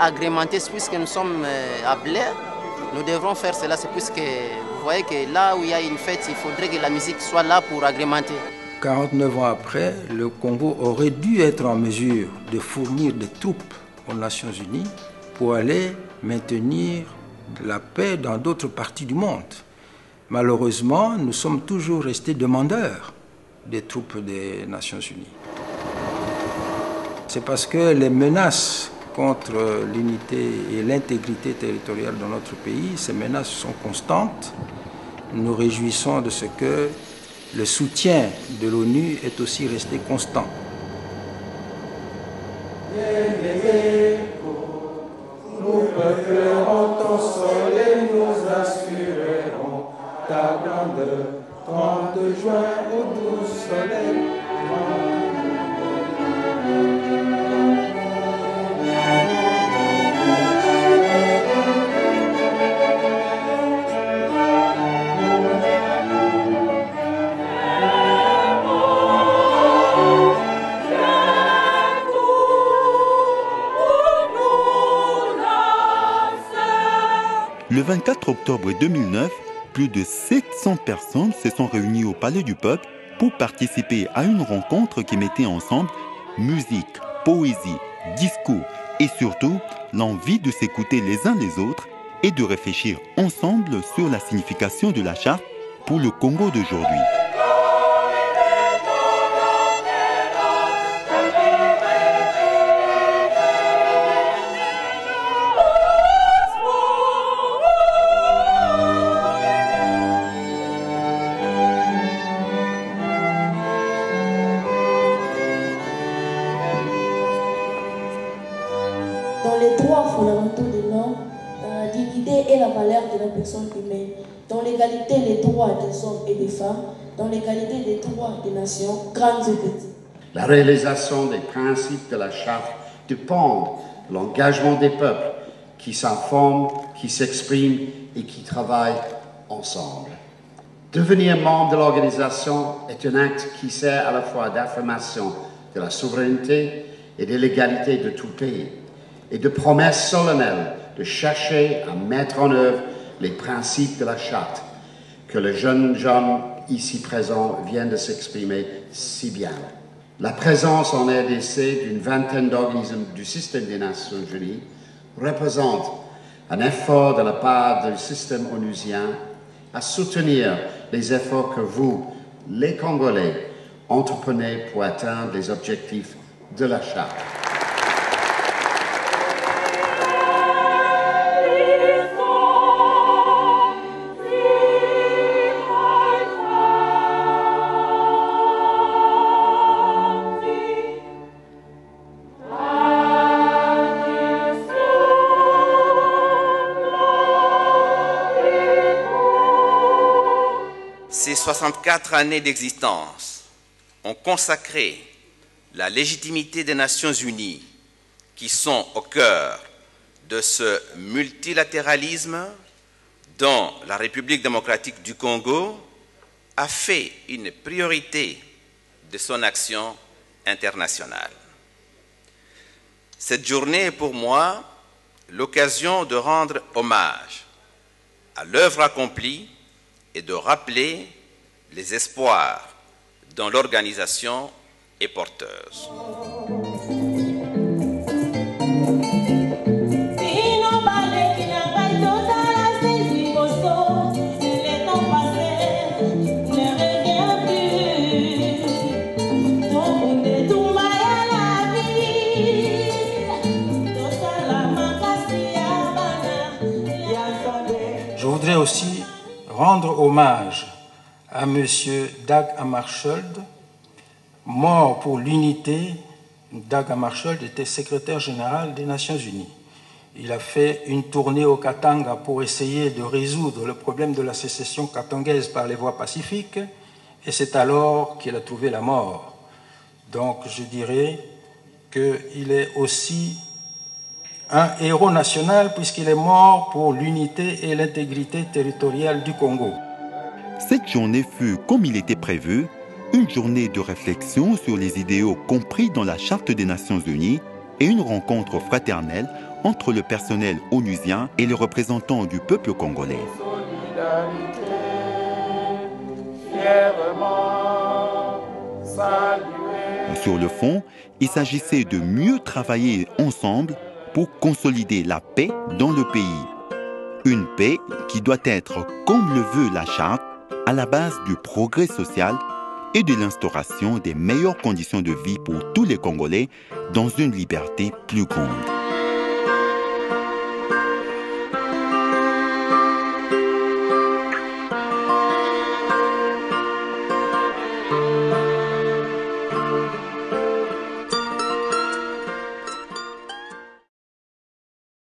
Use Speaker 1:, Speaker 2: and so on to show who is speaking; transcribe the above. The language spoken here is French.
Speaker 1: agrémenter, puisque nous sommes appelés, nous devrons faire cela, c'est puisque vous voyez que là où il y a une fête, il faudrait que la musique soit là pour agrémenter.
Speaker 2: 49 ans après, le Congo aurait dû être en mesure de fournir des troupes aux Nations Unies pour aller maintenir la paix dans d'autres parties du monde. Malheureusement, nous sommes toujours restés demandeurs des troupes des Nations Unies. C'est parce que les menaces contre l'unité et l'intégrité territoriale de notre pays, ces menaces sont constantes. Nous nous réjouissons de ce que le soutien de l'ONU est aussi resté constant.
Speaker 3: Nous peuplerons ton sol et nous assurerons ta grandeur. 30 juin au doux soleil.
Speaker 4: Le 24 octobre 2009, plus de 700 personnes se sont réunies au Palais du Peuple pour participer à une rencontre qui mettait ensemble musique, poésie, discours et surtout l'envie de s'écouter les uns les autres et de réfléchir ensemble sur la signification de la charte pour le Congo d'aujourd'hui.
Speaker 5: Dans les droits fondamentaux de l'homme, dans la dignité et la valeur de la personne humaine, dans l'égalité des droits des hommes et des femmes, dans l'égalité des droits des nations, grandes et petites.
Speaker 6: La réalisation des principes de la charte dépend de l'engagement des peuples qui s'informent, qui s'expriment et qui travaillent ensemble. Devenir membre de l'organisation est un acte qui sert à la fois d'affirmation de la souveraineté et de l'égalité de tout pays, et de promesses solennelles de chercher à mettre en œuvre les principes de la charte que le jeune John ici présent vient de s'exprimer si bien. La présence en RDC d'une vingtaine d'organismes du système des Nations Unies représente un effort de la part du système onusien à soutenir les efforts que vous, les Congolais, entreprenez pour atteindre les objectifs de la charte.
Speaker 7: Ces 64 années d'existence ont consacré la légitimité des Nations Unies qui sont au cœur de ce multilatéralisme dont la République démocratique du Congo a fait une priorité de son action internationale. Cette journée est pour moi l'occasion de rendre hommage à l'œuvre accomplie et de rappeler les espoirs dont l'organisation est porteuse.
Speaker 2: Je voudrais aussi rendre hommage à M. Dag Hammarskjöld, mort pour l'unité. Dag Hammarskjöld était secrétaire général des Nations Unies. Il a fait une tournée au Katanga pour essayer de résoudre le problème de la sécession katangaise par les voies pacifiques, et c'est alors qu'il a trouvé la mort. Donc je dirais qu'il est aussi un héros national puisqu'il est mort pour l'unité et l'intégrité territoriale du Congo.
Speaker 4: Cette journée fut, comme il était prévu, une journée de réflexion sur les idéaux compris dans la Charte des Nations Unies et une rencontre fraternelle entre le personnel onusien et les représentants du peuple congolais. Sur le fond, il s'agissait de mieux travailler ensemble pour consolider la paix dans le pays. Une paix qui doit être, comme le veut la Charte, à la base du progrès social et de l'instauration des meilleures conditions de vie pour tous les Congolais dans une liberté plus grande.